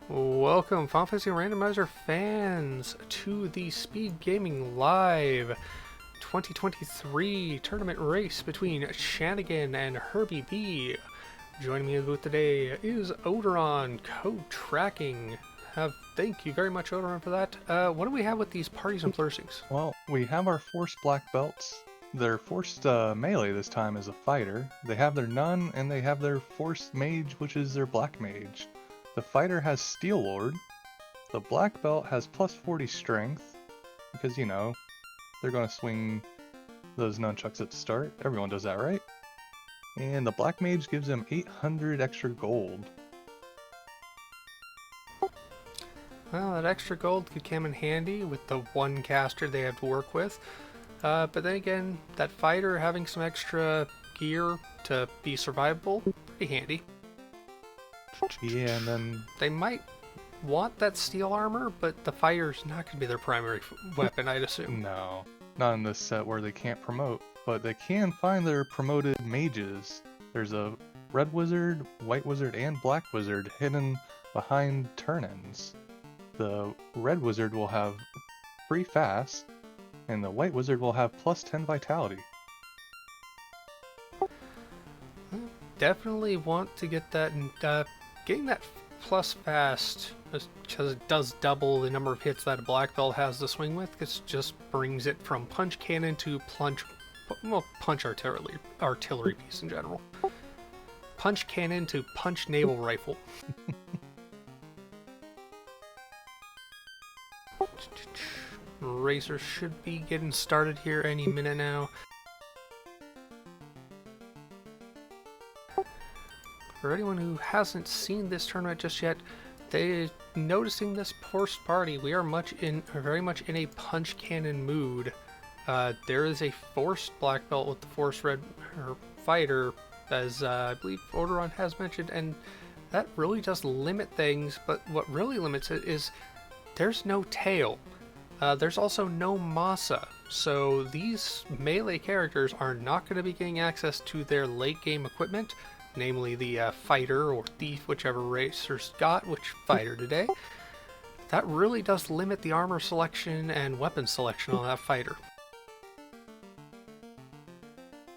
Welcome, Final Fantasy Randomizer fans, to the Speed Gaming Live 2023 tournament race between Chanigan and Herbie B. Joining me in the booth today is Odoron, co-tracking. Thank you very much, Odoron, for that. What do we have with these parties and flourisings? Well, we have our forced black belts. Their forced melee this time is a fighter. They have their nun, and they have their forced mage, which is their black mage. The fighter has Steel Lord. The black belt has plus 40 strength, because, you know, they're going to swing those nunchucks at the start. Everyone does that, right? And the black mage gives them 800 extra gold. Well, that extra gold could come in handy with the one caster they have to work with. But then again, that fighter having some extra gear to be survivable, pretty handy. Yeah, and then They might want that steel armor, but the fighter's not going to be their primary weapon, I'd assume. no, not in this set where they can't promote, but they can find their promoted mages. There's a red wizard, white wizard, and black wizard hidden behind turn-ins. The red wizard will have free fast, and the white wizard will have plus 10 vitality. Definitely want to get that, and getting that plus fast, because it does double the number of hits that a black belt has to swing with. It just brings it from punch cannon to punch artillery piece in general. Punch cannon to punch naval rifle. Racer should be getting started here any minute now. For anyone who hasn't seen this tournament just yet, noticing this forced party, we are very much in a punch cannon mood. There is a forced black belt with the forced red fighter, as I believe Odoron has mentioned, and that really does limit things. But what really limits it is there's no tail. There's also no Masa, so these melee characters are not going to be getting access to their late game equipment, namely the fighter or thief, whichever racer's got which fighter today. That really does limit the armor selection and weapon selection on that fighter.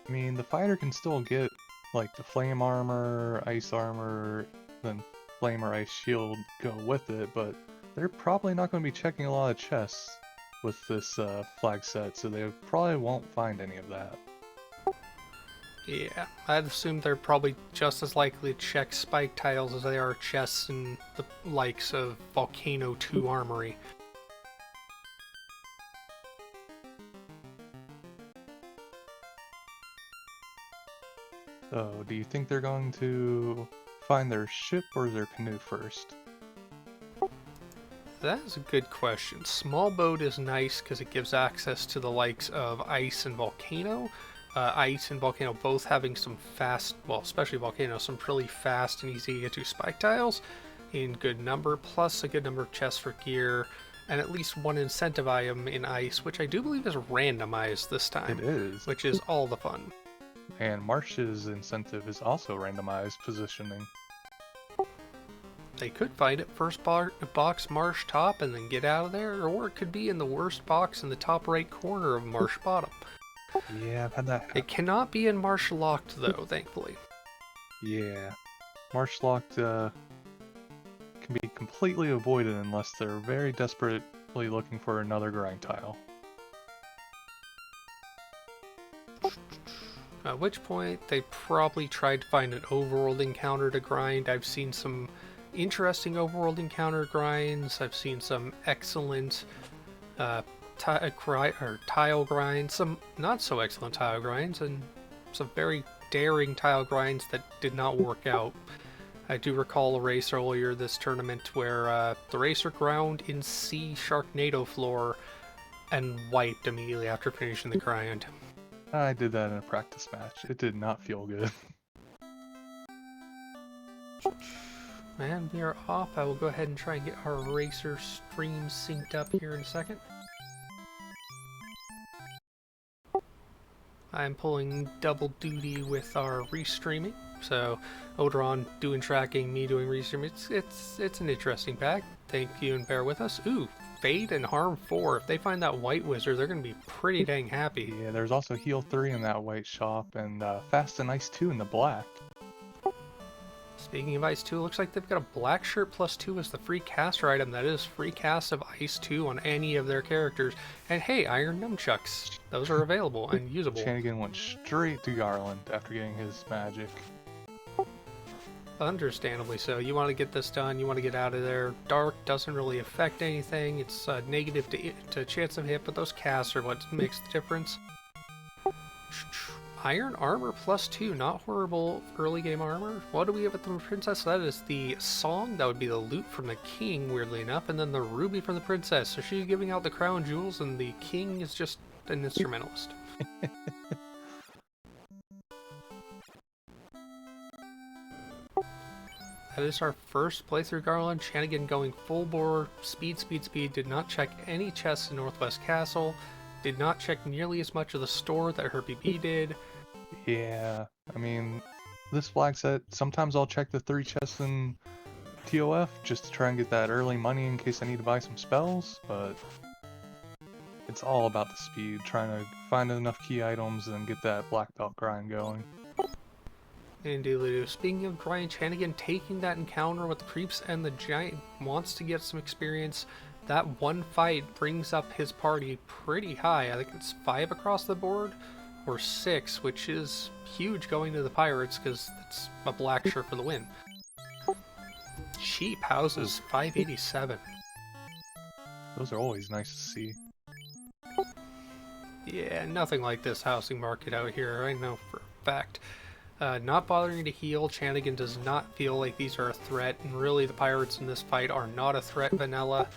I mean, the fighter can still get, like, the flame armor, ice armor, then flame or ice shield go with it, but they're probably not going to be checking a lot of chests with this flag set, so they probably won't find any of that. Yeah, I'd assume they're probably just as likely to check spike tiles as they are chests in the likes of Volcano 2 Armory. So, do you think they're going to find their ship or their canoe first? That is a good question. Small boat is nice because it gives access to the likes of Ice and Volcano. Ice and Volcano both having some fast, well, especially Volcano, some really fast and easy to get to spike tiles in good number, plus a good number of chests for gear, and at least one incentive item in Ice, which I do believe is randomized this time. It is. Which is all the fun. And Marsh's incentive is also randomized positioning. They could find it first box Marsh top and then get out of there, or it could be in the worst box in the top right corner of Marsh bottom. Yeah, I've had that happen. It cannot be in Marsh locked though, thankfully. Yeah. Marsh locked can be completely avoided unless they're very desperately looking for another grind tile. At which point they probably tried to find an overworld encounter to grind. I've seen some interesting overworld encounter grinds. I've seen some excellent tile grinds, some not so excellent tile grinds, and some very daring tile grinds that did not work out. I do recall a race earlier this tournament where the racer ground in C Sharknado floor and wiped immediately after finishing the grind. I did that in a practice match. It did not feel good. And we are off. I will go ahead and try and get our racer stream synced up here in a second. I'm pulling double duty with our restreaming, So Odoron doing tracking, me doing research. It's an interesting pack. Thank you and bear with us. Ooh, Fade and Harm 4. If they find that white wizard, they're going to be pretty dang happy. Yeah, there's also Heal 3 in that white shop, and Fast and Ice 2 in the black. Speaking of Ice 2, it looks like they've got a black shirt plus 2 as the free caster item. That is free cast of Ice 2 on any of their characters. And hey, Iron Nunchucks. Those are available and usable. Chanigan went straight to Garland after getting his magic. Understandably so. You want to get this done, you want to get out of there. Dark doesn't really affect anything. It's negative to chance of hit, but those casts are what makes the difference. Iron armor plus 2, not horrible early game armor. What do we have with the princess? That is the song. That would be the loot from the king, weirdly enough, and then the ruby from the princess. So she's giving out the crown jewels, and the king is just an instrumentalist. That is our first playthrough Garland. Chanigan going full bore, speed, did not check any chests in Northwest Castle, did not check nearly as much of the store that Herbie B did. Yeah, I mean, this flag set, sometimes I'll check the 3 chests in TOF just to try and get that early money in case I need to buy some spells, but it's all about the speed, trying to find enough key items and get that black belt grind going. Indeed. Speaking of grind, Chanigan taking that encounter with the creeps and the giant wants to get some experience. That one fight brings up his party pretty high. I think it's 5 across the board, or 6, which is huge going to the pirates because it's a black shirt for the win. Cheap houses, 587. Those are always nice to see. Yeah, nothing like this housing market out here, I know for a fact. Not bothering to heal, Chanigan does not feel like these are a threat, and really the pirates in this fight are not a threat vanilla.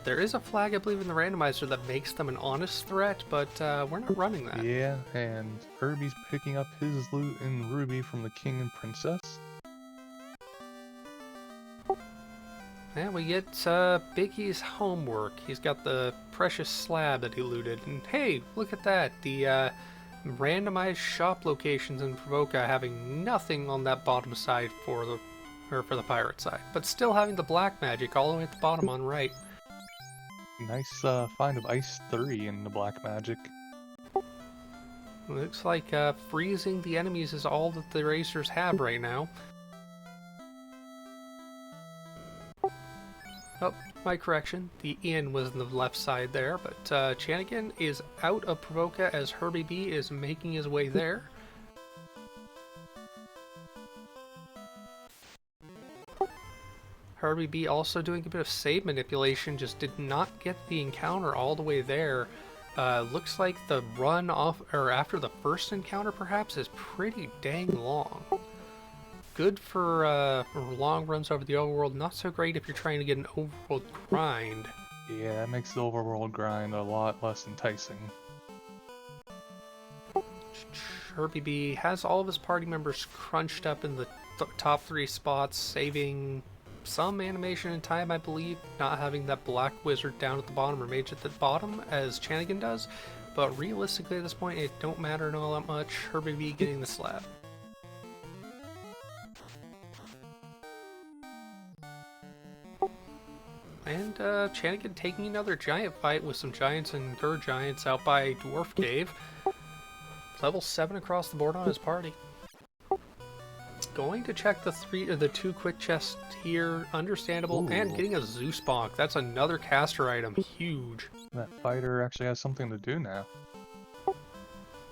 There is a flag, I believe, in the randomizer that makes them an honest threat, but we're not running that. Yeah, and Herbie's picking up his loot in Ruby from the King and Princess. And we get Biggie's homework. He's got the precious slab that he looted. And hey, look at that. The randomized shop locations in Provoca having nothing on that bottom side for the pirate side, but still having the black magic all the way at the bottom on right. Nice find of Ice 3 in the black magic. Looks like freezing the enemies is all that the racers have right now. Oh, my correction. The inn was on the left side there, but Chanigan is out of Provoca as Herbie B is making his way there. Herbie B also doing a bit of save manipulation, just did not get the encounter all the way there. Looks like the run off, or after the first encounter perhaps, is pretty dang long. Good for long runs over the overworld, not so great if you're trying to get an overworld grind. Yeah, that makes the overworld grind a lot less enticing. Herbie B has all of his party members crunched up in the top 3 spots, saving some animation and time, I believe, not having that black wizard down at the bottom or mage at the bottom as Chanigan does, but realistically at this point it don't matter all that much. Herbie B getting the slab. And Chanigan taking another giant fight with some giants and Gur giants out by Dwarf Cave. Level 7 across the board on his party. Going to check the 2 quick chests here, understandable. Ooh. And getting a Zeus Bonk. That's another caster item, huge. That fighter actually has something to do now.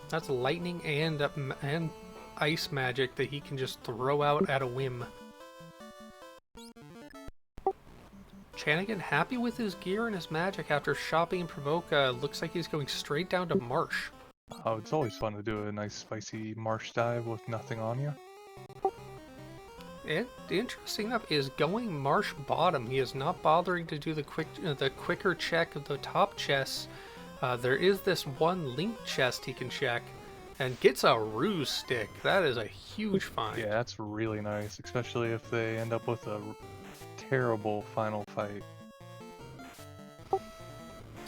That's lightning and ice magic that he can just throw out at a whim. Chanigan happy with his gear and his magic after shopping in Provoca. Looks like he's going straight down to Marsh. Oh, it's always fun to do a nice spicy Marsh dive with nothing on you. And interesting enough is going Marsh bottom. He is not bothering to do the quicker check of the top chests. There is this one linked chest he can check, and gets a ruse stick. That is a huge find. Yeah, that's really nice, especially if they end up with a terrible final fight.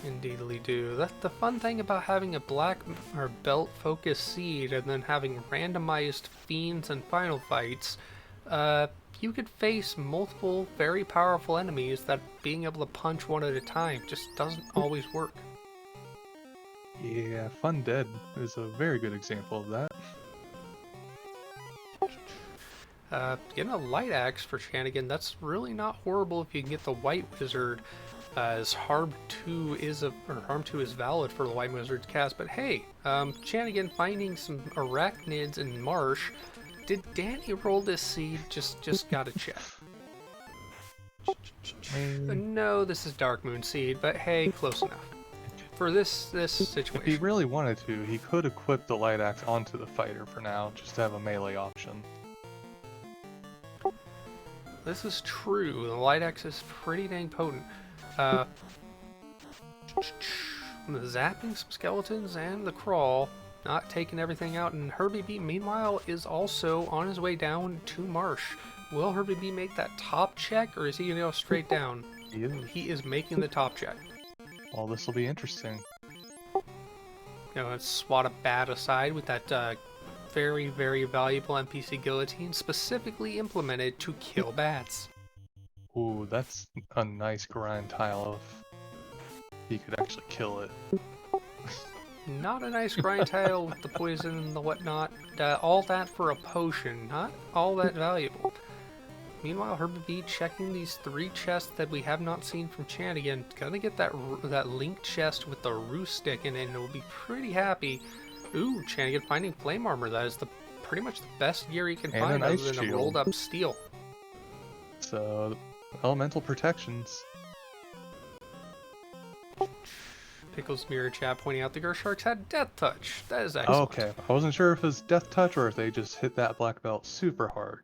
Indeedly do. That's the fun thing about having a black or belt focused seed and then having randomized fiends and final fights. You could face multiple very powerful enemies that being able to punch one at a time just doesn't always work. Yeah, Fun Dead is a very good example of that. Getting a light axe for Chanigan, that's really not horrible if you can get the white wizard, as Harm 2 is valid for the white wizard's cast. But hey, Chanigan finding some arachnids in marsh. Did Danny roll this seed? Just gotta check. No, this is Dark Moon seed, but hey, close enough. For this situation. If he really wanted to, he could equip the light axe onto the fighter for now, just to have a melee option. This is true. The light axe is pretty dang potent. Zapping some skeletons and the crawl, not taking everything out, and Herbie B meanwhile is also on his way down to marsh. Will Herbie B make that top check, or is he gonna go straight down? He is making the top check. Well, this will be interesting. Let's swat a bat aside with that very, very valuable NPC guillotine specifically implemented to kill bats. Ooh, that's a nice grind tile if he could actually kill it. Not a nice grind tile with the poison and the whatnot. All that for a potion, not all that valuable. Meanwhile, Herbie B checking these 3 chests that we have not seen from Chanigan. Gonna get that linked chest with the roost stick in it, and we'll be pretty happy. Ooh, Chanigan finding flame armor. That is pretty much the best gear he can find other than a rolled up steel. So, elemental protections. Pickles Mirror Chat pointing out the Gersharks had Death Touch. That is excellent. Okay, I wasn't sure if it was Death Touch or if they just hit that black belt super hard.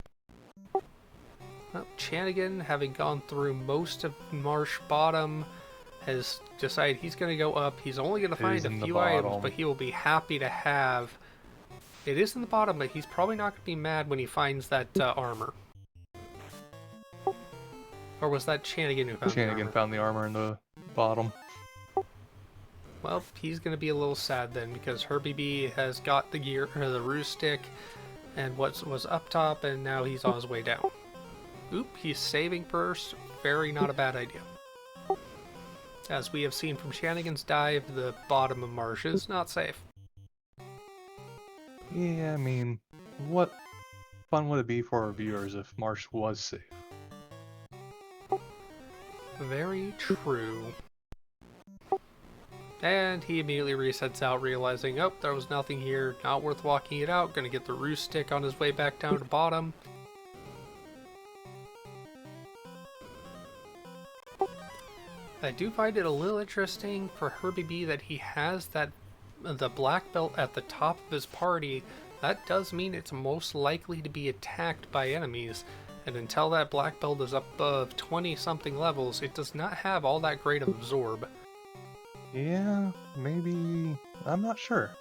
Well, Chanigan, having gone through most of Marsh Bottom, has decided he's going to go up. He's only going to find a few items, but he will be happy to have. It is in the bottom, but he's probably not going to be mad when he finds that armor. Or was that Chanigan who found the armor? Chanigan found the armor in the bottom. Well, he's going to be a little sad then, because Herbie B has got the gear, or the roost stick, and what was up top, and now he's on his way down. Oop, he's saving first. Very not a bad idea. As we have seen from Chanigan's dive, the bottom of marsh is not safe. Yeah, I mean, what fun would it be for our viewers if marsh was safe? Very true. And he immediately resets out, realizing, oh, there was nothing here, not worth walking it out, gonna get the roost stick on his way back down to bottom. I do find it a little interesting for Herbie B that he has the black belt at the top of his party. That does mean it's most likely to be attacked by enemies, and until that black belt is up above 20-something levels, it does not have all that great of absorb. Yeah, maybe... I'm not sure.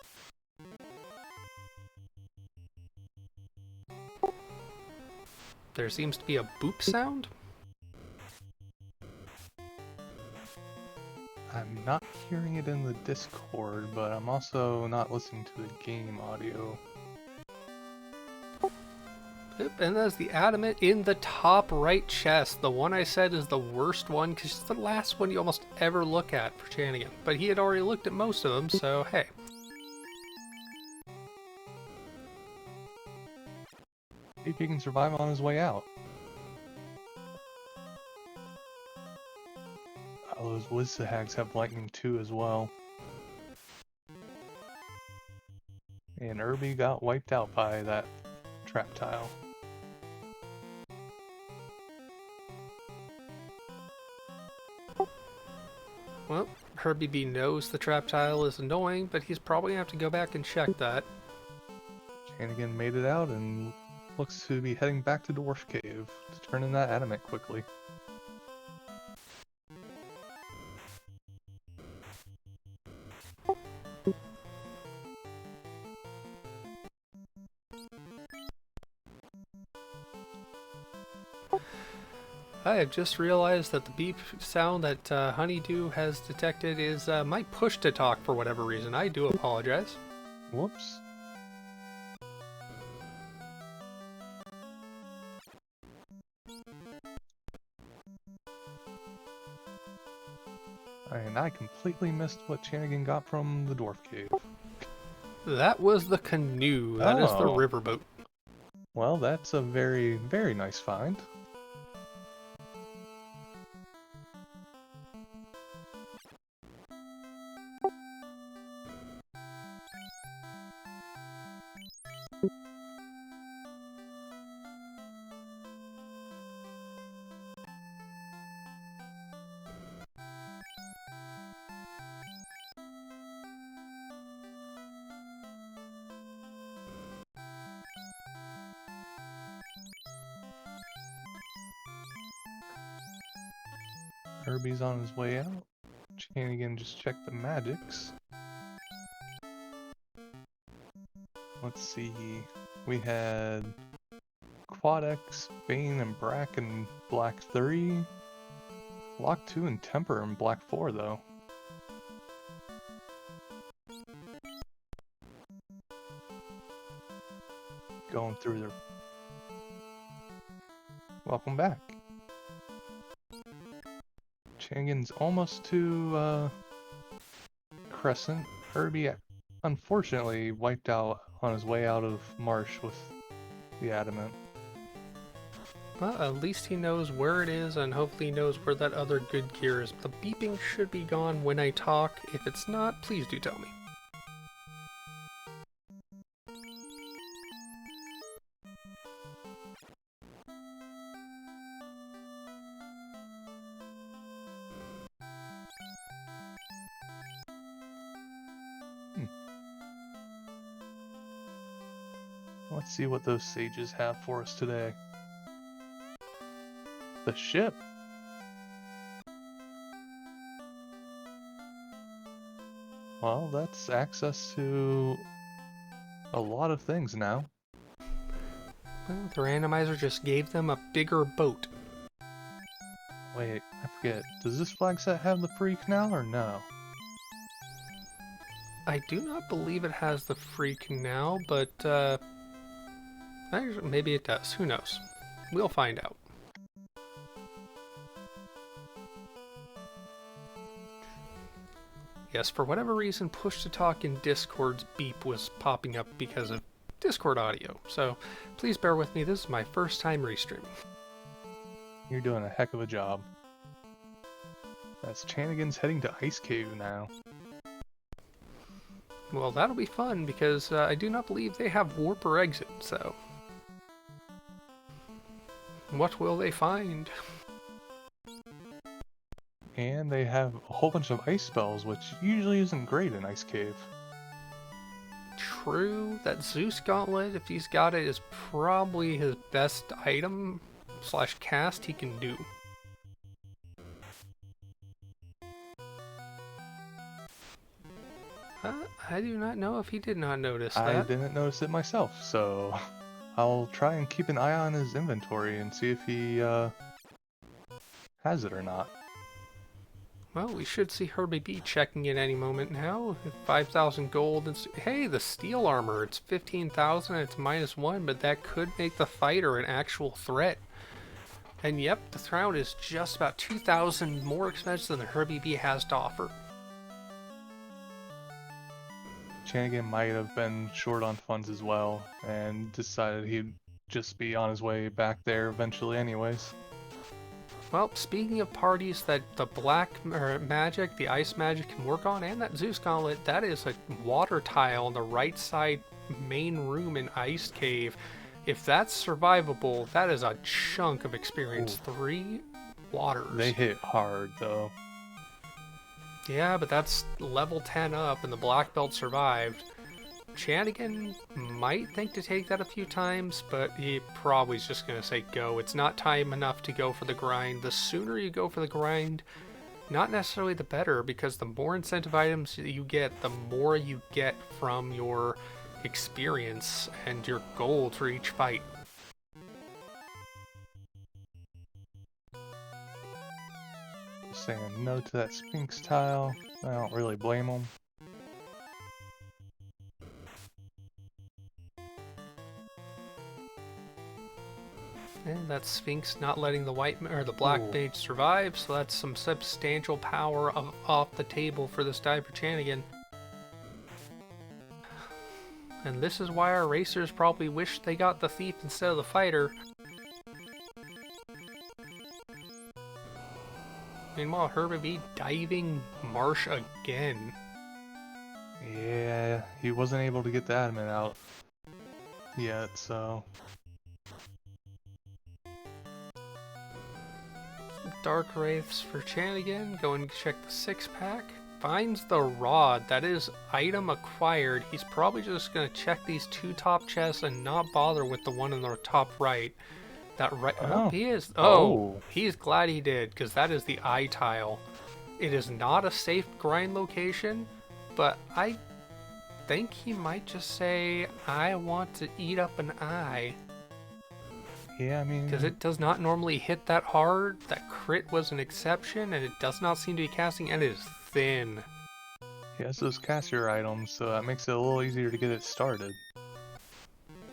There seems to be a boop sound. I'm not hearing it in the Discord, but I'm also not listening to the game audio. Yep, and that's the adamant in the top right chest. The one I said is the worst one, because it's the last one you almost ever look at for Chanigan. But he had already looked at most of them, so hey. See if he can survive on his way out. Oh, those Wizzahags have lightning too as well. And Herbie got wiped out by that trap tile. Well, Herbie B knows the trap tile is annoying, but he's probably going to have to go back and check that. Chanigan made it out and looks to be heading back to Dwarf Cave to turn in that adamant quickly. I have just realized that the beep sound that Honeydew has detected is my push to talk for whatever reason. I do apologize. Whoops. And I completely missed what Chanigan got from the dwarf cave. That was the canoe. That is the Oh. riverboat. Well, that's a very, very nice find. Herbie's on his way out. Chanigan just checked the magics. Let's see. We had Quadex, Bane, and Brack in Black 3. Lock 2 and Temper in Black 4, though. Going through their... Welcome back. Chanigan's almost to Crescent. Herbie unfortunately wiped out on his way out of Marsh with the Adamant. Well, at least he knows where it is, and hopefully he knows where that other good gear is. The beeping should be gone when I talk. If it's not, please do tell me. Let's see what those sages have for us today. The ship. Well, that's access to a lot of things now. Well, the randomizer just gave them a bigger boat. Wait, I forget. Does this flag set have the free canal or no? I do not believe it has the free canal, but maybe it does. Who knows? We'll find out. Yes, for whatever reason, push to talk in Discord's beep was popping up because of Discord audio. So please bear with me. This is my first time restreaming. You're doing a heck of a job. That's Chanigan's heading to Ice Cave now. Well, that'll be fun because I do not believe they have warp or exit, so... What will they find? And they have a whole bunch of ice spells, which usually isn't great in Ice Cave. True, that Zeus Gauntlet, if he's got it, is probably his best item / cast he can do. I do not know if he did not notice that. I didn't notice it myself, so I'll try and keep an eye on his inventory and see if he has it or not. Well, we should see Herbie B checking in any moment now. 5,000 gold. And hey, the steel armor, it's 15,000, it's -1, but that could make the fighter an actual threat. And yep, the Throne is just about 2,000 more expensive than the Herbie B has to offer. Chanigan might have been short on funds as well, and decided he'd just be on his way back there eventually anyways. Well, speaking of parties that the black magic, the ice magic can work on, and that Zeus Gauntlet, that is a water tile on the right side main room in Ice Cave. If that's survivable, that is a chunk of experience. Ooh. 3 waters. They hit hard, though. Yeah, but that's level 10 up, and the black belt survived. Chanigan might think to take that a few times, but he probably is just going to say go. It's not time enough to go for the grind. The sooner you go for the grind, not necessarily the better, because the more incentive items you get, the more you get from your experience and your gold for each fight. saying no to that Sphinx tile. I don't really blame him. And that Sphinx not letting the white or the black Ooh. mage survive, so that's some substantial power off the table for this dive for Chanigan. And this is why our racers probably wish they got the thief instead of the fighter. Meanwhile, Herbie diving Marsh again. Yeah, he wasn't able to get the adamant out yet, so... Dark Wraiths for Chanigan. Go and check the 6-pack. Finds the rod. That is item acquired. He's probably just going to check these 2 top chests and not bother with the one in the top right. That right. Oh, he is. Oh, he's glad he did, because that is the eye tile. It is not a safe grind location, but I think he might just say, I want to eat up an eye. Yeah, I mean... Because it does not normally hit that hard. That crit was an exception, and it does not seem to be casting, and it is thin. He has those caster items, so that makes it a little easier to get it started.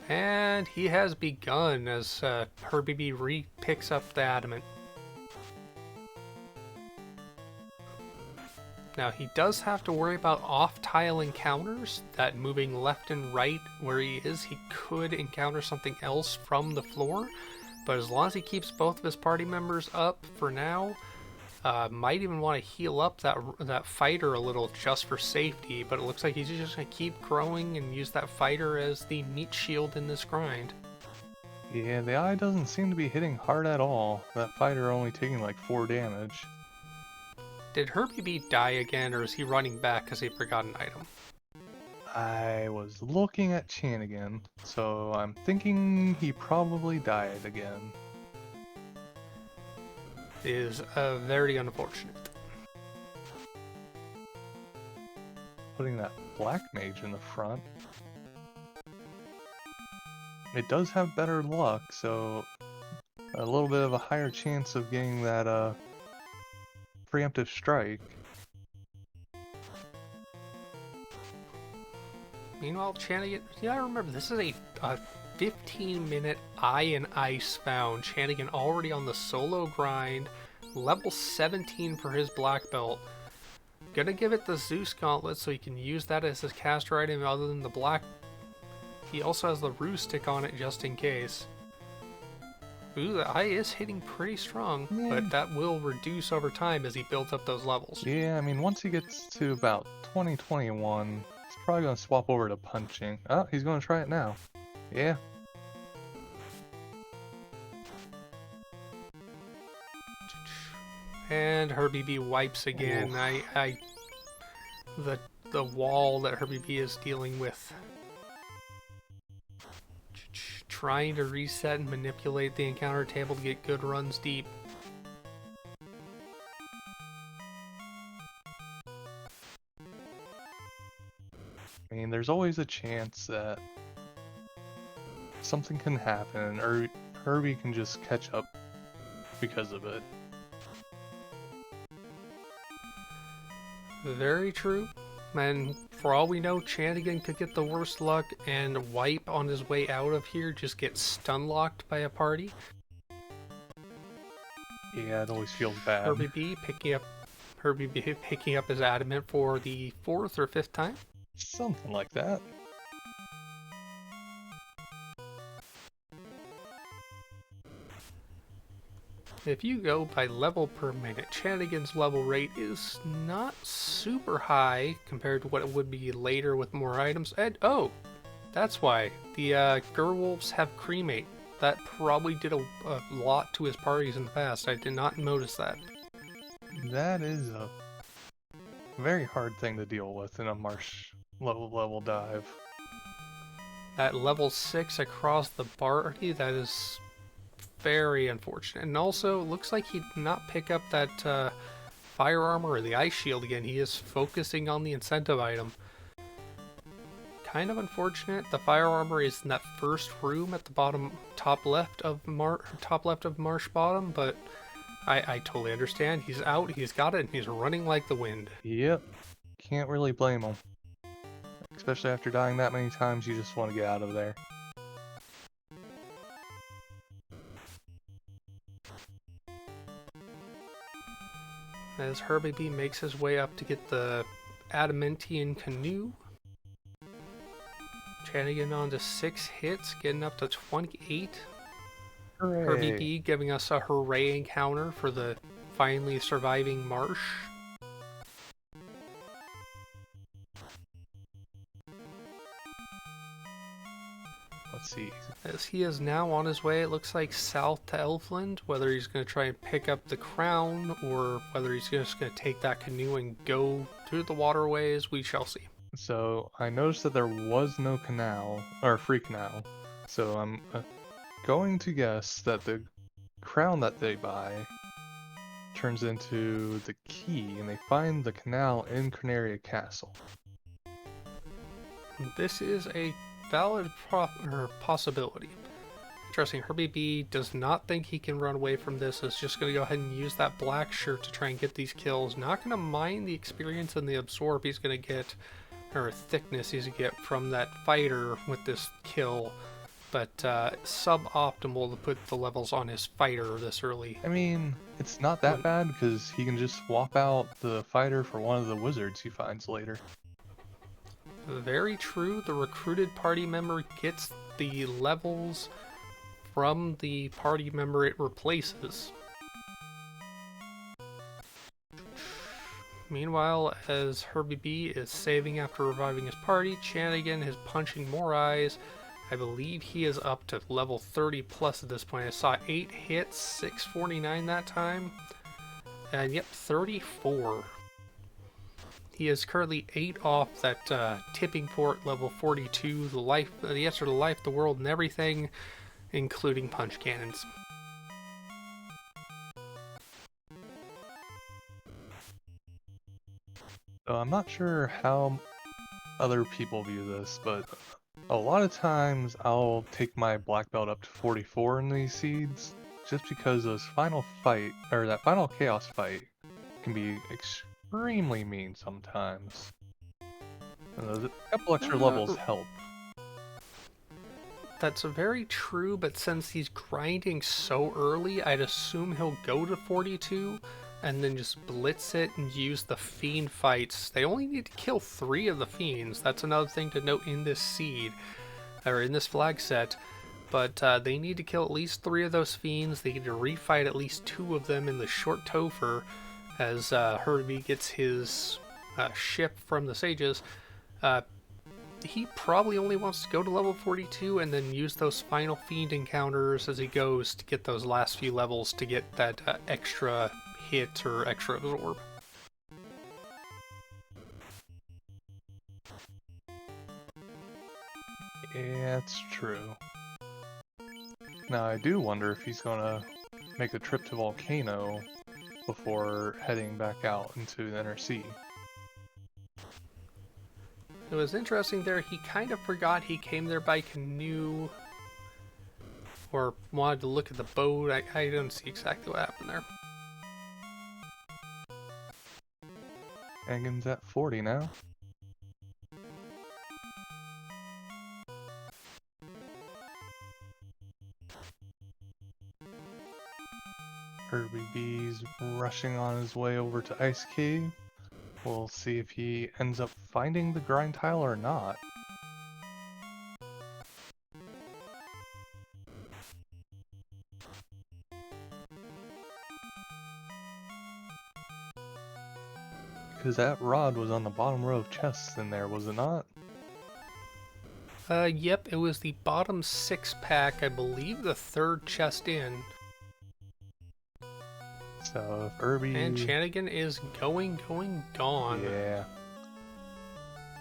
And he has begun as Herbie B re-picks up the adamant. Now he does have to worry about off-tile encounters, that moving left and right where he is, he could encounter something else from the floor, but as long as he keeps both of his party members up for now, might even want to heal up that fighter a little just for safety, but it looks like he's just going to keep growing and use that fighter as the meat shield in this grind. Yeah, the eye doesn't seem to be hitting hard at all. That fighter only taking like 4 damage. Did Herbie B die again, or is he running back because he forgot an item? I was looking at Chanigan, so I'm thinking he probably died again. Is very unfortunate. Putting that black mage in the front. It does have better luck, so a little bit of a higher chance of getting that preemptive strike. Meanwhile, Chanigan, yeah, remember, this is a 15-minute eye and ice found. Chanigan already on the solo grind, level 17 for his black belt. Gonna give it the Zeus gauntlet so he can use that as his caster item other than the black. He also has the Rue stick on it just in case. Ooh, the eye is hitting pretty strong, but that will reduce over time as he builds up those levels. Yeah, I mean, once he gets to about 2021, he's probably going to swap over to punching. Oh, he's going to try it now. Yeah. And Herbie B wipes again. The wall that Herbie B is dealing with. Trying to reset and manipulate the encounter table to get good runs deep. I mean, there's always a chance that something can happen, or Herbie can just catch up because of it. Very true. And for all we know, Chanigan could get the worst luck and wipe on his way out of here, just get stun locked by a party. Yeah, it always feels bad. Herbie B picking up his adamant for the 4th or 5th time. Something like that. If you go by level per minute, Chanigan's level rate is not super high compared to what it would be later with more items. And oh, that's why. The Gerwolves have cremate. That probably did a lot to his parties in the past. I did not notice that. That is a very hard thing to deal with in a marsh level dive. At level 6 across the party, that is very unfortunate. And also, it looks like he did not pick up that fire armor or the ice shield again. He is focusing on the incentive item. Kind of unfortunate. The fire armor is in that first room at the bottom, top left of Marsh Bottom, but I totally understand. He's out, he's got it, and he's running like the wind. Yep. Can't really blame him. Especially after dying that many times, you just want to get out of there. As Herbie B makes his way up to get the adamantine canoe. Chanigan on to 6 hits, getting up to 28. Hooray! Herbie B giving us a hooray encounter for the finally surviving marsh. Let's see. As he is now on his way, it looks like south to Elfland. Whether he's going to try and pick up the crown or whether he's just going to take that canoe and go through the waterways, we shall see. So I noticed that there was no canal, or free canal. So I'm going to guess that the crown that they buy turns into the key, and they find the canal in Corneria Castle. This is a valid possibility. Interesting, Herbie B does not think he can run away from this. Is just going to go ahead and use that black shirt to try and get these kills. Not going to mind the experience and the absorb he's going to get, or thickness he's going to get from that fighter with this kill. But suboptimal to put the levels on his fighter this early. I mean, it's not that bad because he can just swap out the fighter for one of the wizards he finds later. Very true. The recruited party member gets the levels from the party member it replaces. Meanwhile, as Herbie B is saving after reviving his party, Chanigan is punching more eyes. I believe he is up to level 30 plus at this point. I saw 8 hits, 649 that time. And yep, 34. He is currently 8 off that tipping port, level 42, the answer to life, the world, and everything, including punch cannons. So I'm not sure how other people view this, but a lot of times I'll take my black belt up to 44 in these seeds, just because those final fight, or that final chaos fight, can be extremely mean sometimes. And a couple extra levels help. That's very true, but since he's grinding so early, I'd assume he'll go to 42 and then just blitz it and use the fiend fights. They only need to kill 3 of the fiends. That's another thing to note in this seed, or in this flag set. But they need to kill at least 3 of those fiends. They need to refight at least 2 of them in the short Topher as Herbie gets his ship from the sages. He probably only wants to go to level 42 and then use those final fiend encounters as he goes to get those last few levels to get that extra hit or extra absorb. Yeah, it's true. Now I do wonder if he's gonna make a trip to Volcano before heading back out into the inner sea. It was interesting there, he kind of forgot he came there by canoe, or wanted to look at the boat. I don't see exactly what happened there. Chanigan's at 40 now. Herbie B's rushing on his way over to Ice Cave. We'll see if he ends up finding the grind tile or not. Because that rod was on the bottom row of chests in there, was it not? Yep, it was the bottom 6-pack, I believe the 3rd chest in. So if Herbie... And Chanigan is gone. Yeah.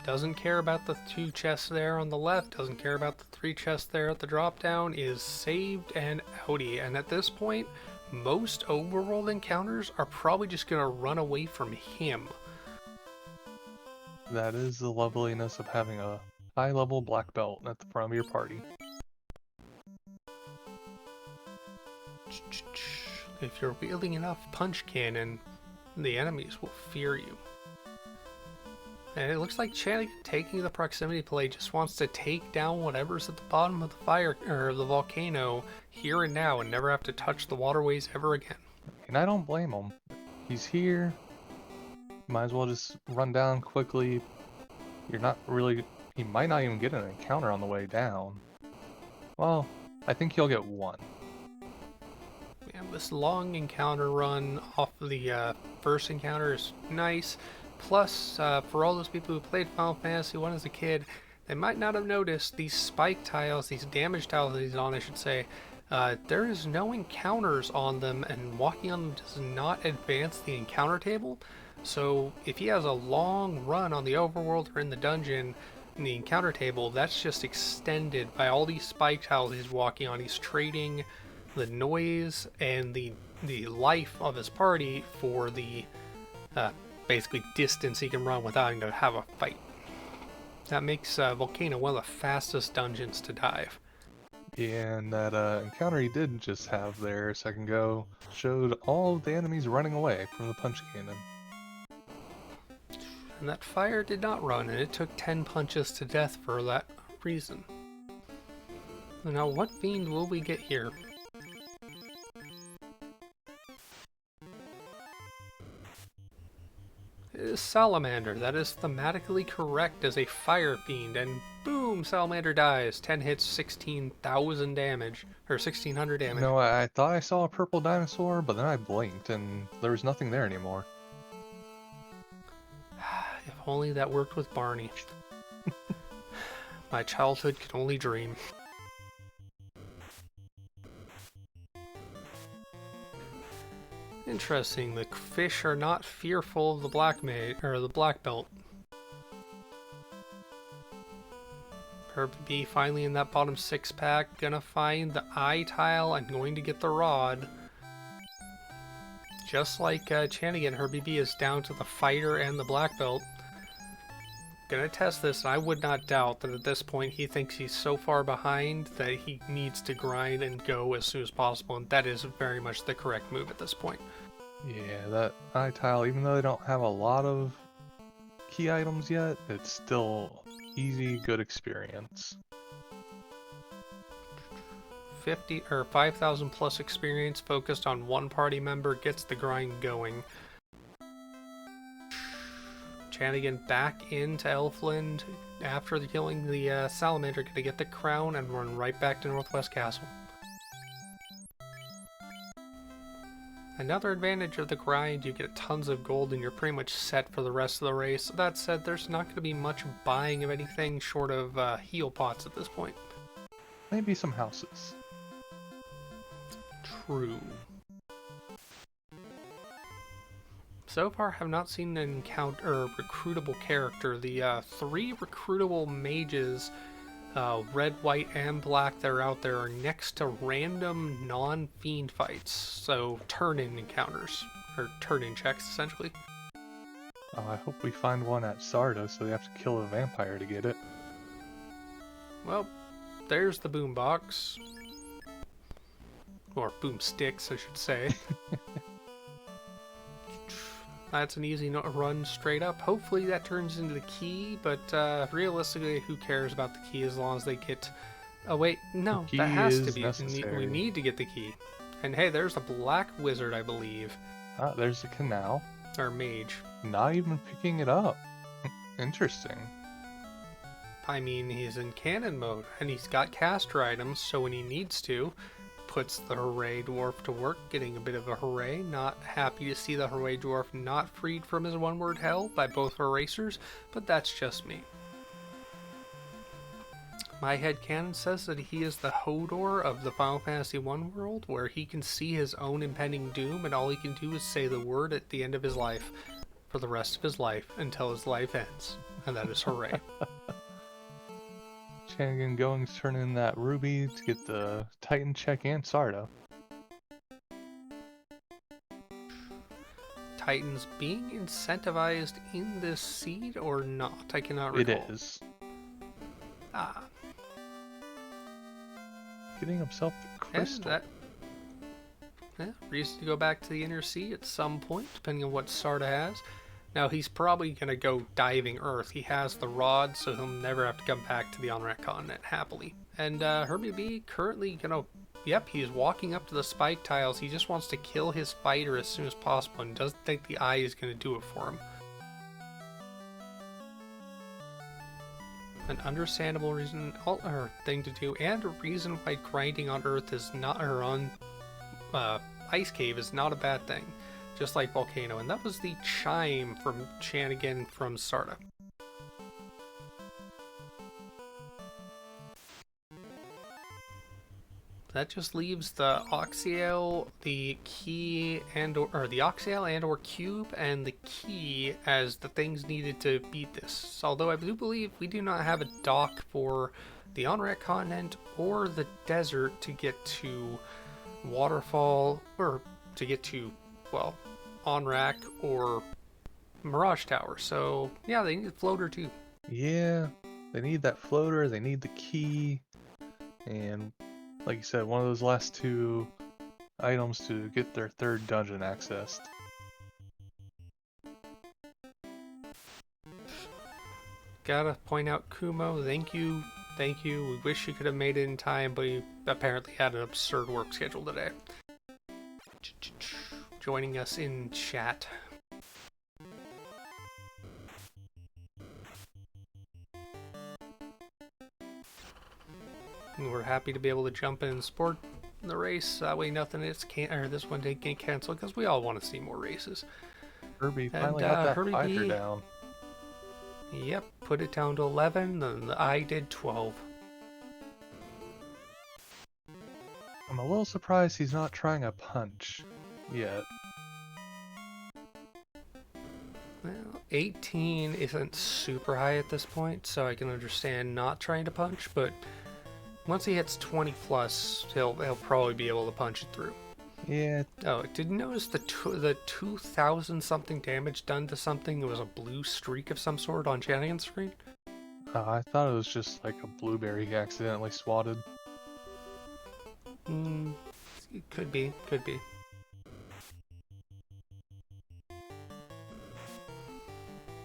Doesn't care about the 2 chests there on the left, doesn't care about the 3 chests there at the drop down, is saved and outie. And at this point, most overworld encounters are probably just going to run away from him. That is the loveliness of having a high-level black belt at the front of your party. if you're wielding enough punch cannon, the enemies will fear you. And it looks like Chanigan, taking the proximity play, just wants to take down whatever's at the bottom of the fire or the volcano here and now and never have to touch the waterways ever again. And I don't blame him. He's here. Might as well just run down quickly. You're not really... He might not even get an encounter on the way down. Well, I think he'll get one. Yeah, this long encounter run off of the first encounter is nice. Plus, for all those people who played Final Fantasy 1 as a kid, they might not have noticed these spike tiles, these damage tiles that he's on, I should say. There is no encounters on them, and walking on them does not advance the encounter table. So if he has a long run on the overworld or in the dungeon, in the encounter table, that's just extended by all these spike tiles he's walking on. He's trading the noise and the life of his party for the basically distance he can run without having to have a fight. That makes Volcano one of the fastest dungeons to dive. And that encounter he did just have there a second ago showed all of the enemies running away from the punch cannon. And that fire did not run, and it took 10 punches to death for that reason. Now, what fiend will we get here? It is Salamander. That is thematically correct as a fire fiend, and boom, Salamander dies. 10 hits, 16,000 damage, or 1,600 damage. No, I thought I saw a purple dinosaur, but then I blinked and there was nothing there anymore. If only that worked with Barney. My childhood could only dream. Interesting, the fish are not fearful of the black belt. Herbie finally in that bottom 6-pack, gonna find the eye tile and going to get the rod. Just like Chanigan, Herbie B is down to the fighter and the black belt. Gonna test this, and I would not doubt that at this point he thinks he's so far behind that he needs to grind and go as soon as possible, and that is very much the correct move at this point. Yeah, that eye tile, even though they don't have a lot of key items yet, it's still easy, good experience. 50 or 5,000 plus experience focused on one party member gets the grind going. Chanigan back into Elfland after killing the Salamander, gonna get the crown and run right back to Northwest Castle. Another advantage of the grind, you get tons of gold and you're pretty much set for the rest of the race. That said, there's not going to be much buying of anything short of heal pots at this point. Maybe some houses. True. So far, have not seen an encounter or recruitable character. The 3 recruitable mages, red, white, and black that are out there are next to random non-fiend fights. So turn-in encounters, or turn-in checks, essentially. Oh, I hope we find one at Sarda, so they have to kill a vampire to get it. Well, there's the boombox. Or boomsticks, I should say. That's an easy run straight up. Hopefully that turns into the key, but realistically, who cares about the key as long as they get... Oh wait, no, that has to be. We need to get the key. And hey, there's a black wizard, I believe. Ah, there's a canal. Or mage. Not even picking it up. Interesting. I mean, he's in cannon mode, and he's got caster items, so when he needs to, puts the Hooray Dwarf to work, getting a bit of a hooray. Not happy to see the Hooray Dwarf not freed from his one-word hell by both erasers, but that's just me. My headcanon says that he is the Hodor of the Final Fantasy 1 world, where he can see his own impending doom, and all he can do is say the word at the end of his life for the rest of his life until his life ends, and that is hooray. Chanigan going to turn in that ruby to get the Titan check and Sarda. Titans being incentivized in this seed or not? I cannot recall. It is. Ah. Getting himself the crystal. reason to go back to the inner sea at some point, depending on what Sarda has. Now, he's probably going to go diving Earth. He has the rod, so he'll never have to come back to the Onrak continent happily. And Herbie B currently going to... Yep, he's walking up to the spike tiles. He just wants to kill his fighter as soon as possible and doesn't think the eye is going to do it for him. An understandable reason or thing to do, and a reason why grinding on Earth is not, or on Ice Cave is not a bad thing, just like Volcano. And that was the chime from Chanigan from Sarda. That just leaves the Oxial, the key, or the Oxial and or cube, and the key as the things needed to beat this. Although I do believe we do not have a dock for the Onrak continent or the desert to get to Waterfall, or to get to, well, Onrak or Mirage Tower. So yeah, they need a floater too. Yeah, they need that floater, they need the key, and like you said, one of those last two items to get their third dungeon accessed. Gotta point out Kumo, thank you. We wish you could have made it in time, but you apparently had an absurd work schedule today. Joining us in chat. We're happy to be able to jump in and support the race. That way nothing this one didn't get canceled, because we all want to see more races. Herbie finally got that fighter down. Yep, put it down to 11, and I did 12. I'm a little surprised he's not trying a punch yet. Well, 18 isn't super high at this point, so I can understand not trying to punch, but once he hits 20 plus, he'll probably be able to punch it through. Yeah. Oh, did you notice the 2,000 something damage done to something? It was a blue streak of some sort on Chanigan's screen? I thought it was just like a blueberry he accidentally swatted. It could be.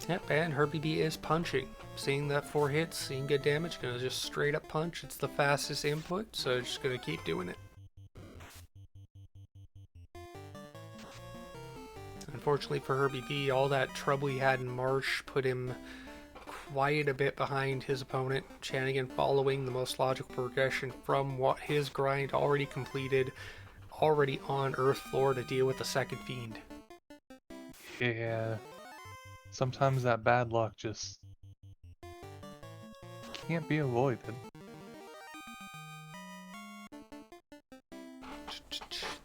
Yep, and Herbie B is punching. Seeing that 4 hits, seeing good damage, gonna just straight up punch. It's the fastest input, so just gonna keep doing it. Unfortunately for Herbie B, all that trouble he had in Marsh put him quite a bit behind his opponent. Chanigan following the most logical progression from what his grind already completed, already on Earth floor to deal with the second fiend. Yeah. Sometimes that bad luck just can't be avoided.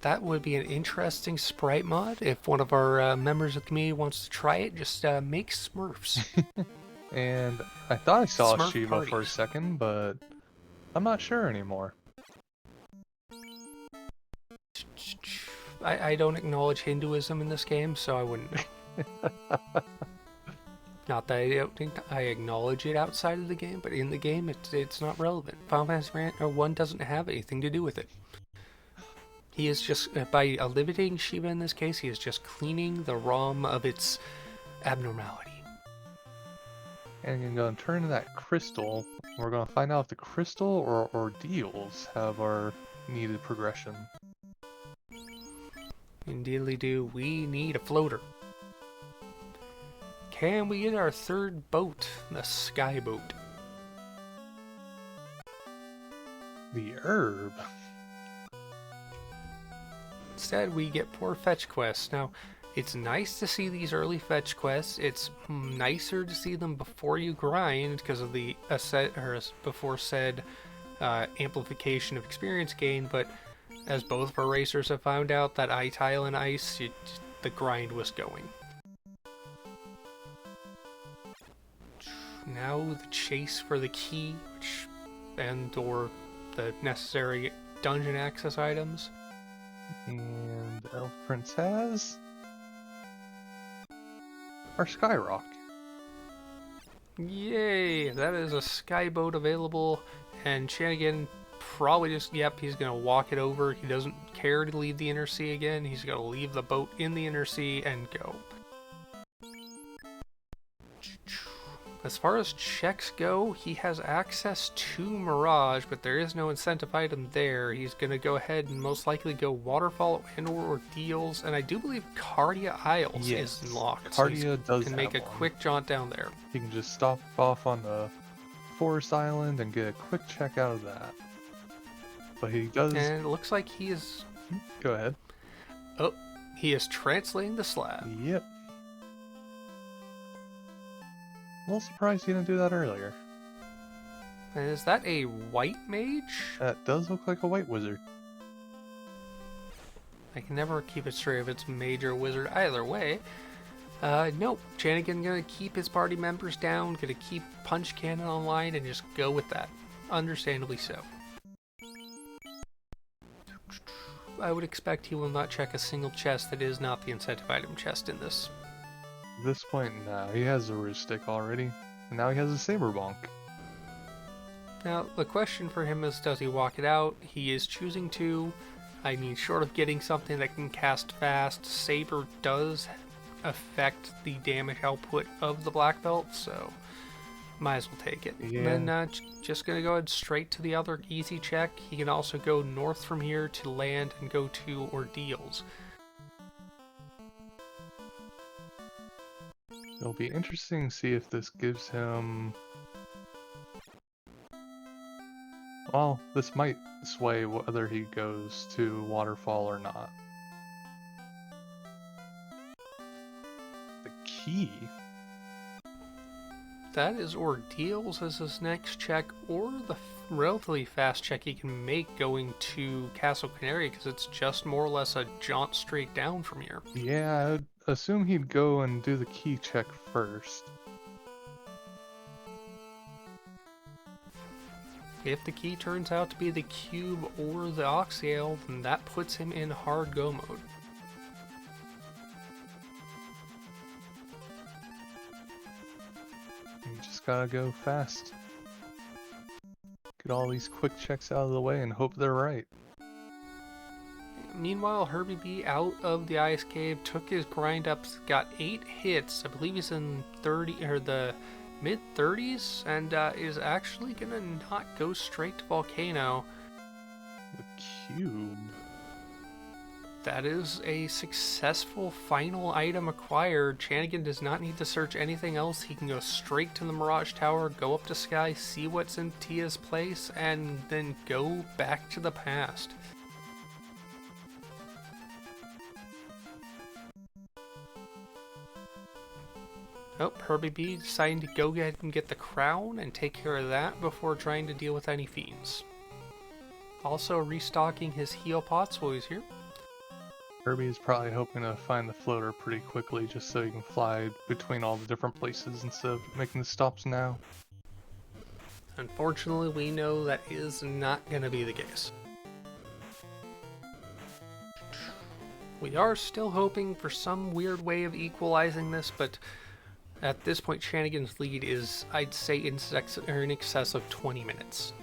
That would be an interesting sprite mod. If one of our members of the community wants to try it, just make Smurfs. And I thought I saw Smurf a Shiva party. for a second, but I'm not sure anymore. I don't acknowledge Hinduism in this game, so I wouldn't know. Not that I don't think I acknowledge it outside of the game, but in the game, it's not relevant. Final Fantasy 1 doesn't have anything to do with it. He is just, by eliminating Shiva in this case, he is just cleaning the ROM of its abnormality. And you're going to turn to that crystal. We're going to find out if the crystal or ordeals have our needed progression. Indeedly do. We need a floater. Can we get our third boat, the sky boat? The herb. Instead, we get poor fetch quests. Now, it's nice to see these early fetch quests. It's nicer to see them before you grind because of the before said amplification of experience gain. But as both of our racers have found out, that eye tile and ice, the grind was going. Now the chase for the key, and/or the necessary dungeon access items. And Elf Prince has our Skyrock. Yay! That is a skyboat available, and Chanigan probably just, yep, he's going to walk it over. He doesn't care to leave the inner sea again. He's going to leave the boat in the inner sea and go. As far as checks go, he has access to Mirage, but there is no incentive item there. He's going to go ahead and most likely go Waterfall and or Ordeals, and I do believe Cardia Isles is unlocked. Cardia so does can make a quick jaunt down there. You can just stop off on the Forest Island and get a quick check out of that. But he does... And it looks like he is... Go ahead. Oh, he is translating the slab. Yep. A little surprised he didn't do that earlier. And is that a white mage? That does look like a white wizard. I can never keep it straight if it's mage or wizard either way. Nope. Chanigan gonna keep his party members down, gonna keep Punch Cannon online, and just go with that. Understandably so. I would expect he will not check a single chest that is not the incentive item chest in this. At this point, now he has a Roost Stick already, and now he has a Saber Bonk. Now, the question for him is, does he walk it out? He is choosing to. I mean, short of getting something that can cast fast, Saber does affect the damage output of the Black Belt, so might as well take it. Yeah. And then just going to go ahead straight to the other easy check. He can also go north from here to land and go to Ordeals. It'll be interesting to see if this gives him... Well, this might sway whether he goes to Waterfall or not. The key? That is Ordeals as his next check, or the relatively fast check he can make going to Castle Canary, because it's just more or less a jaunt straight down from here. Yeah, I'd assume he'd go and do the key check first. If the key turns out to be the cube or the Oxyale, then that puts him in hard go mode. You just gotta go fast. Get all these quick checks out of the way and hope they're right. Meanwhile, Herbie B out of the ice cave, took his grind ups, got 8 hits. I believe he's in 30 or the mid 30s, and is actually gonna not go straight to Volcano. The cube. That is a successful final item acquired. Chanigan does not need to search anything else. He can go straight to the Mirage Tower, go up to Sky, see what's in Tia's place, and then go back to the past. Oh, Herbie B deciding to go ahead and get the crown and take care of that before trying to deal with any fiends. Also restocking his heal pots while he's here. Herbie is probably hoping to find the floater pretty quickly just so he can fly between all the different places instead of making the stops now. Unfortunately, we know that is not going to be the case. We are still hoping for some weird way of equalizing this, but at this point, Chanigan's lead is, I'd say, in excess of 20 minutes.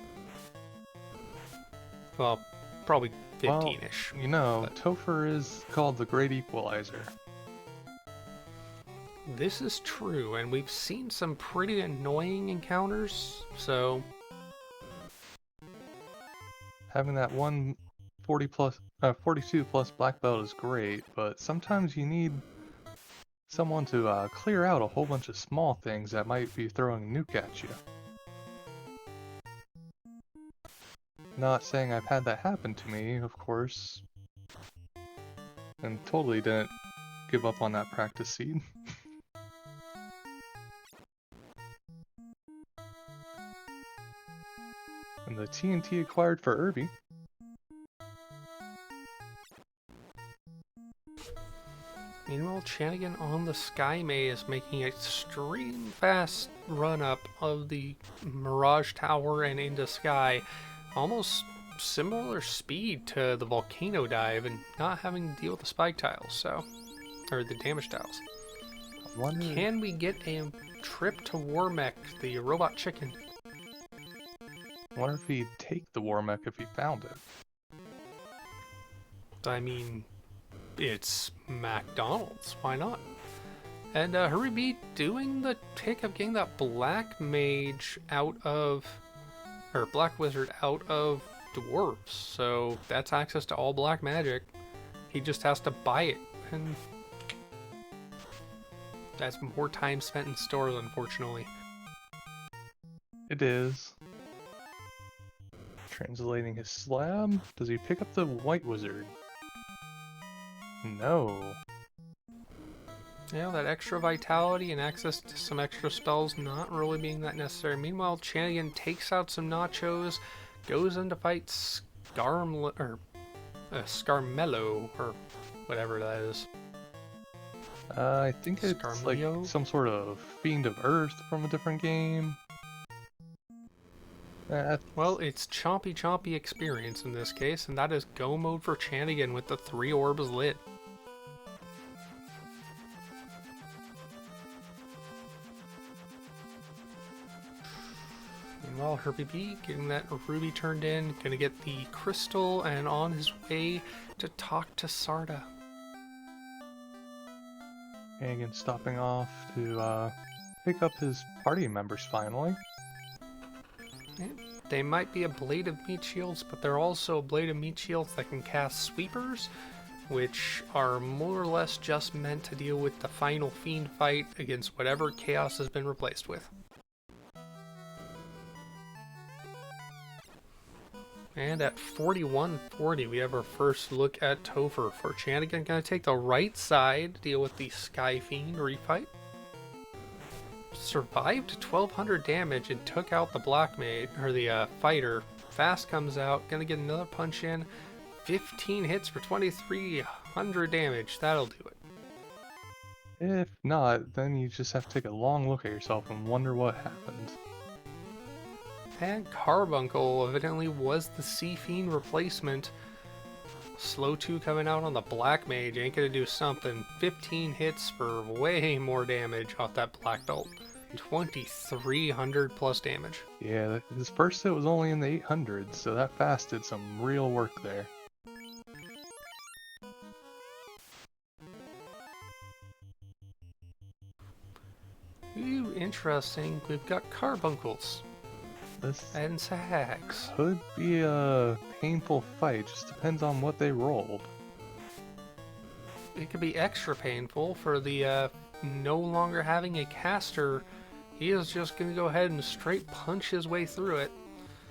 Well, probably 15-ish. Well, you know, Topher is called the Great Equalizer. This is true, and we've seen some pretty annoying encounters, so... Having that 42 plus black belt is great, but sometimes you need someone to clear out a whole bunch of small things that might be throwing a nuke at you. Not saying I've had that happen to me, of course. And totally didn't give up on that practice seed. And the TNT acquired for Irby. Meanwhile, Chanigan on the Sky Maze making an extreme fast run up of the Mirage Tower and into Sky. Almost similar speed to the Volcano Dive and not having to deal with the spike tiles, so... or the damage tiles. Can we get a trip to Warmech, the robot chicken? I wonder if he'd take the war mech if he found it. I mean, it's McDonald's. Why not? And Hurry B doing the take of getting that black mage out of, or black wizard out of dwarves. So that's access to all black magic. He just has to buy it, and that's more time spent in stores, unfortunately. It is. Translating his slab. Does he pick up the white wizard? No. You know, that extra vitality and access to some extra spells not really being that necessary. Meanwhile, Chanigan takes out some nachos, goes in to fight Scarmello, or whatever that is. I think it's Scarmelio? like some sort of Fiend of Earth from a different game. Well, it's chompy experience in this case, and that is go mode for Chanigan with the 3 orbs lit. Meanwhile, Herbie B getting that ruby turned in, gonna get the crystal, and on his way to talk to Sarda. Chanigan stopping off to pick up his party members finally. They might be a blade of meat shields, but they're also a blade of meat shields that can cast sweepers, which are more or less just meant to deal with the final fiend fight against whatever chaos has been replaced with. And at 4140, we have our first look at Topher. For Chanigan, gonna take the right side to deal with the Sky Fiend refight. Survived 1200 damage and took out the black mage, or the fighter. Fast comes out, gonna get another punch in. 15 hits for 2300 damage. That'll do it. If not, then you just have to take a long look at yourself and wonder what happened. And Carbuncle evidently was the Sea Fiend replacement. Slow 2 coming out on the Black Mage ain't gonna do something. 15 hits for way more damage off that Black Belt. 2300 plus damage. Yeah, his first hit was only in the 800s, so that fast did some real work there. Ooh, interesting. We've got Carbuncles. This And Sags. could be a painful fight, just depends on what they rolled. It could be extra painful for the no longer having a caster. He is just going to go ahead and straight punch his way through it.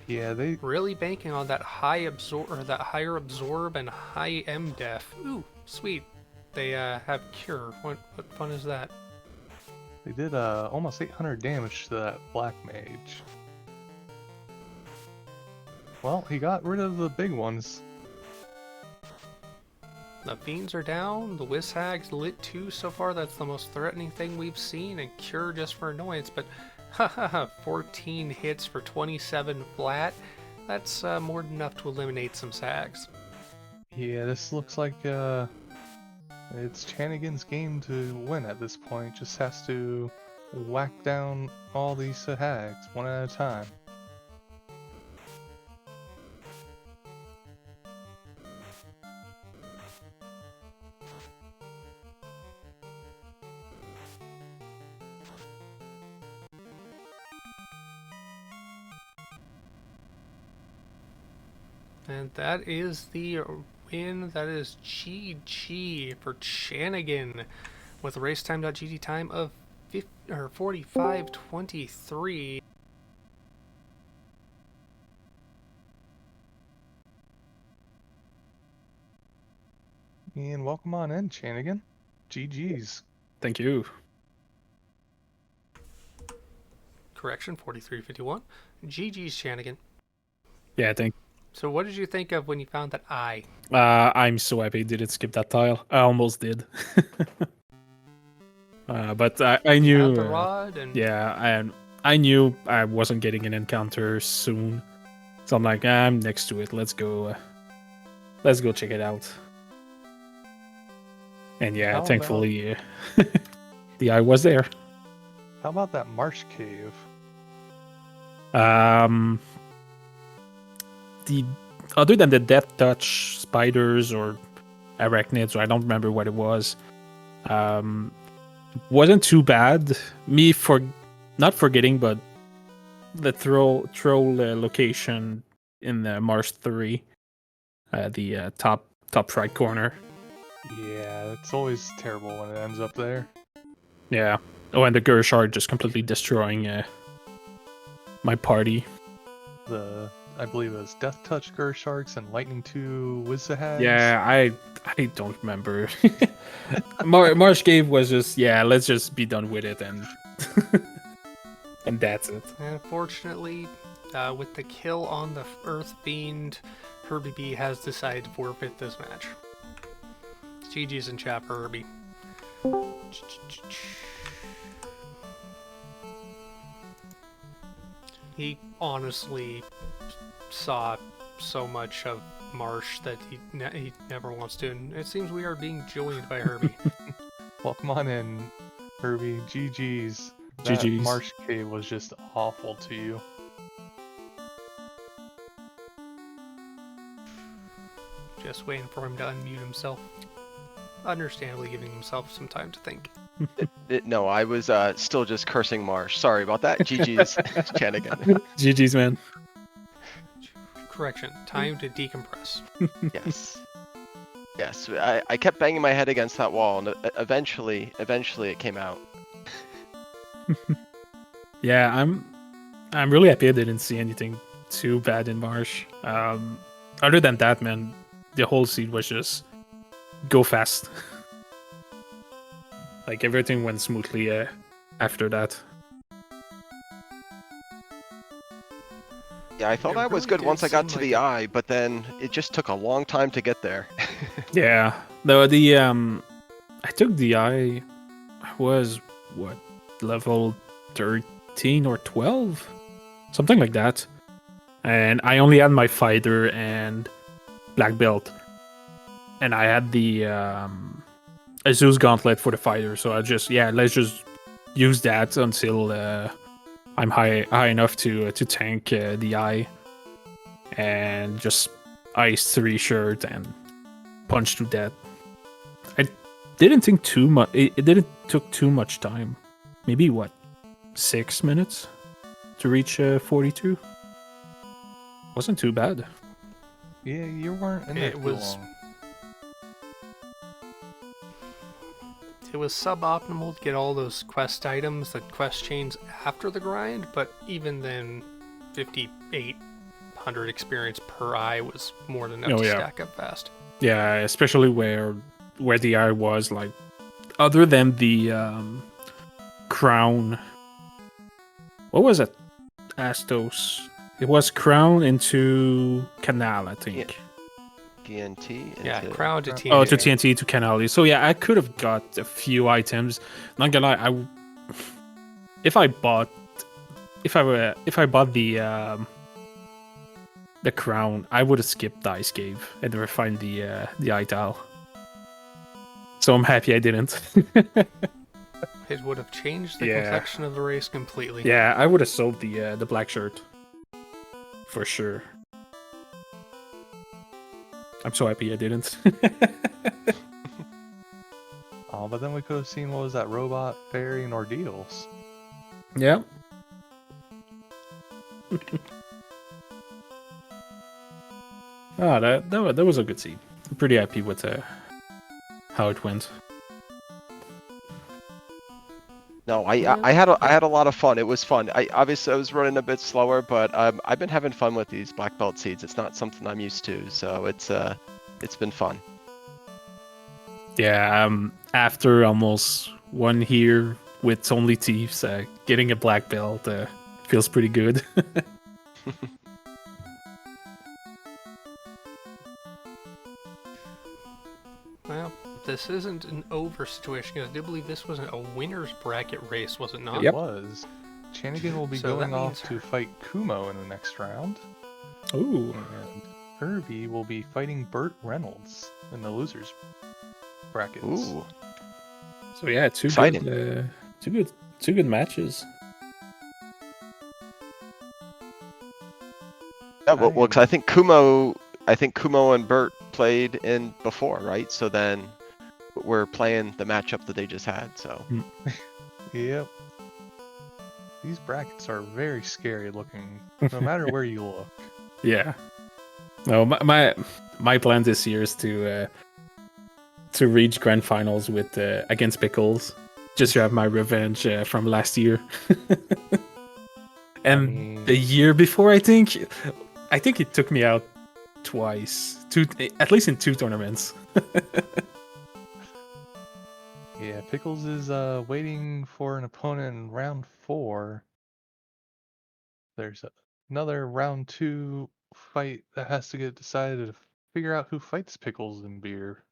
Yeah, they Really banking on that high absorb, or that higher absorb and high MDef. Ooh, sweet. They have cure. What fun is that? did almost 800 damage to that black mage. Well, he got rid of the big ones. The fiends are down. The Wishag's lit 2 so far. That's the most threatening thing we've seen. And cure just for annoyance. But 14 hits for 27 flat. That's more than enough to eliminate some Sags. Yeah, this looks like it's Chanigan's game to win at this point. Just has to whack down all these hags one at a time. And that is the win. That is GG for Chanigan with a racetime.gg time of 45:23. And welcome on in, Chanigan. GG's. Thank you. Correction, 43:51. GG's Chanigan. Yeah, thank. So what did you think of when you found that eye? I'm so happy I didn't skip that tile. I almost did. But I knew. Found the rod and Yeah, and I knew I wasn't getting an encounter soon, so I'm like, I'm next to it. Let's go. Let's go check it out. And yeah, How thankfully, the eye was there. How about that marsh cave? the other than the death touch spiders or arachnids, or I don't remember what it was, wasn't too bad. Me not forgetting, but the troll location in the Marsh 3, the top right corner. Yeah, it's always terrible when it ends up there. Yeah. Oh, and the Gershard just completely destroying my party. I believe it was Death Touch Gersharks and Lightning 2 Wizzahags. Yeah, I don't remember. Marsh Cave was just, yeah, let's just be done with it, and and that's it. Unfortunately, with the kill on the Earth Fiend, Herbie B has decided to forfeit this match. GG's in chat for Herbie. He honestly saw so much of Marsh that he never wants to, and it seems we are being joined by Herbie. Well, come on in, Herbie. GG's. GG's. That Marsh Cave was just awful to you. Just waiting for him to unmute himself. Understandably giving himself some time to think. No, I was still just cursing Marsh. Sorry about that. GG's, Chanigan. GG's, man. Correction, time to decompress. Yes. Yes, I kept banging my head against that wall, and eventually it came out. Yeah, I'm really happy I didn't see anything too bad in Marsh. Other than that, man, the whole seed was just go fast. Like everything went smoothly after that. Yeah, I thought I was really good did once I got seem to like the eye, but then it just took a long time to get there. Yeah, the I took the eye. I was what, level 13 or 12, something like that, and I only had my fighter and black belt, and I had the Azu's gauntlet for the fighter. So I just, yeah, let's just use that until I'm high enough to tank the eye, and just ice 3 shirt and punch to death. I didn't think too much. It didn't took too much time. Maybe what, 6 minutes to reach 42. Wasn't too bad. Yeah, you weren't in there too long. It was suboptimal to get all those quest items, the quest chains after the grind, but even then, 5,800 experience per eye was more than enough to stack up fast. Yeah, especially where the eye was, like, other than the crown. What was it? Astos. It was crown into canal, I think. TNT. Yeah, crown to TNT. Oh, to TNT to canal. So yeah, I could have got a few items. Not gonna lie, if I bought the crown, I would have skipped the ice cave and refined the ital. So I'm happy I didn't. It would have changed the complexion of the race completely. Yeah, I would have sold the black shirt for sure. I'm so happy I didn't. Oh, but then we could have seen, what was that, robot, fairy, and ordeals. Yeah. That was a good scene. I'm pretty happy with how it went. No, I had a lot of fun. It was fun. I was running a bit slower, but I've been having fun with these black belt seeds. It's not something I'm used to, so it's been fun. Yeah, after almost 1 year with only thieves, getting a black belt feels pretty good. Well, this isn't an over situation, because I do believe this wasn't a winner's bracket race, was it not? It was. Chanigan will be So going that off means- to fight Kumo in the next round. Ooh. And Herbie will be fighting Burt Reynolds in the losers brackets. Ooh. So yeah, two good matches. Yeah, well, 'cause I think Kumo and Bert played in before, right? So then we're playing the matchup that they just had. So Yep. These brackets are very scary looking, no matter where you look. Yeah. No, my plan this year is to reach grand finals with against Pickles, just to have my revenge from last year. And mean- the year before, I think it took me out twice, at least in 2 tournaments. Yeah, Pickles is waiting for an opponent in round 4. There's another round 2 fight that has to get decided to figure out who fights Pickles and Beer.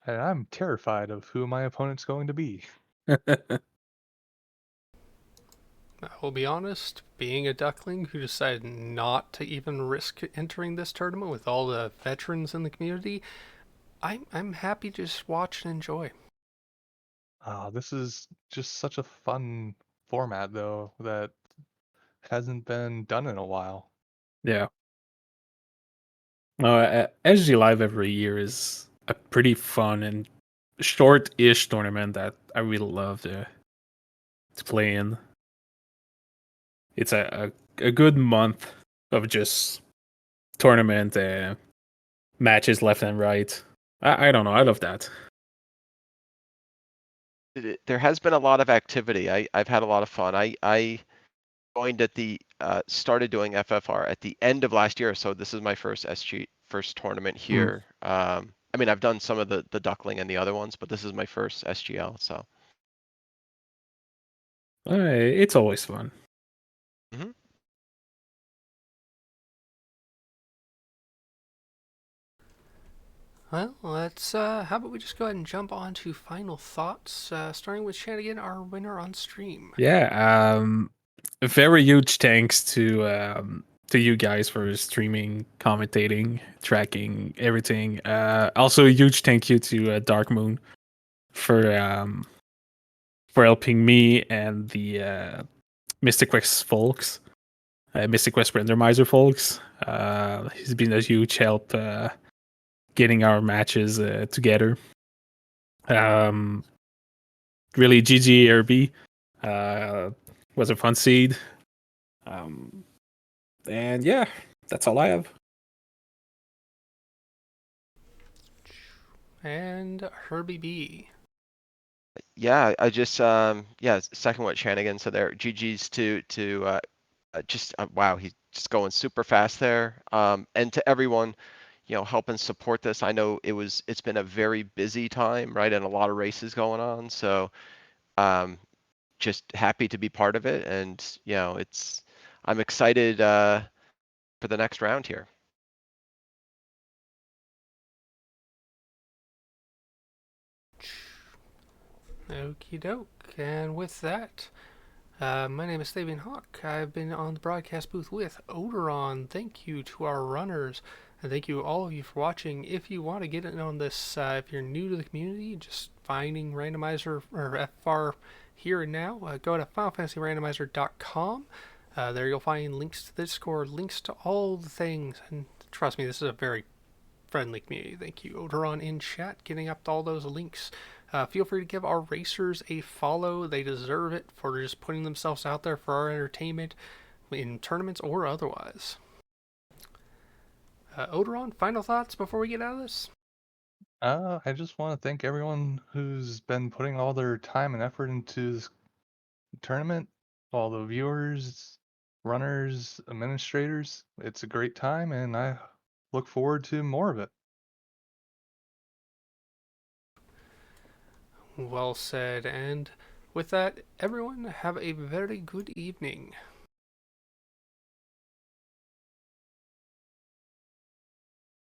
And I'm terrified of who my opponent's going to be. I will be honest, being a duckling who decided not to even risk entering this tournament with all the veterans in the community, I'm happy to just watch and enjoy. This is just such a fun format, though, that hasn't been done in a while. Yeah. No, SGLive every year is a pretty fun and short-ish tournament that I really love to play in. It's a good month of just tournament matches left and right. I don't know. I love that. there has been a lot of activity. I've had a lot of fun. I joined at the started doing FFR at the end of last year, so this is my first tournament here. I mean, I've done some of the duckling and the other ones, but this is my first SGL. So It's always fun. mhm. Well, let's, how about we just go ahead and jump on to final thoughts, starting with Chanigan, our winner on stream. Yeah. A very huge thanks to you guys for streaming, commentating, tracking everything. Also, a huge thank you to Dark Moon for helping me and the Mystic Quest folks, Mystic Quest Randomizer folks. He's been a huge help getting our matches together. Really, GG RB was a fun seed. And yeah, that's all I have. And Herbie B. Yeah, I just yeah, second what Chanigan said there. GG's to just wow, he's just going super fast there. And to everyone, helping support this. I know it's been a very busy time, right? And a lot of races going on. So just happy to be part of it. And I'm excited for the next round here. Okie doke. And with that, my name is Fabian Hawk. I've been on the broadcast booth with Odoron. Thank you to our runners. And thank you all of you for watching. If you want to get in on this, if you're new to the community, just finding Randomizer or FR here and now, go to FinalFantasyRandomizer.com. There you'll find links to the Discord, links to all the things. And trust me, this is a very friendly community. Thank you, Odoron, in chat, getting up to all those links. Feel free to give our racers a follow. They deserve it for just putting themselves out there for our entertainment in tournaments or otherwise. Odoron, final thoughts before we get out of this? I just want to thank everyone who's been putting all their time and effort into this tournament, all the viewers, runners, administrators. It's a great time, and I look forward to more of it. Well said. And with that, everyone, have a very good evening.